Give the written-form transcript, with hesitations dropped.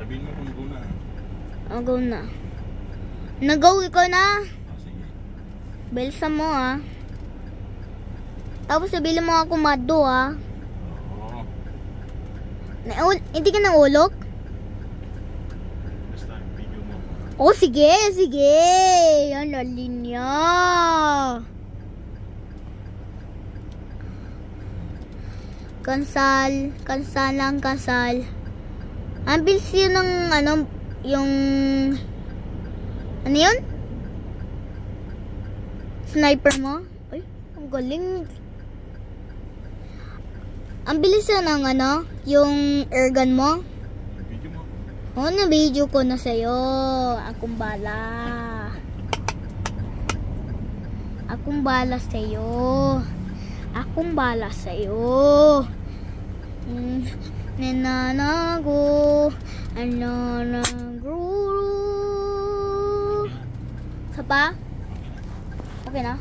Sabihin mo kung go na. Oh, go na. Nag-go ikaw na. Sige. Bilisan mo ah. Tapos sabihin mo ako mado ah. Oo. Hindi ka naulok? Basta video mo. Oh, sige, sige. Yan na linya. Kansal lang, kansal. Ang bilis yun ng ano, yung ano yun? Sniper mo? Ay, ang galing. Ang bilis yun ng ano, yung airgun mo. Video mo. Oh, na-video ko na sa'yo. Akong bala. Akong bala sa'yo. Akong bala sa'yo. Nananago. Nananago. Sa pa? Okay na?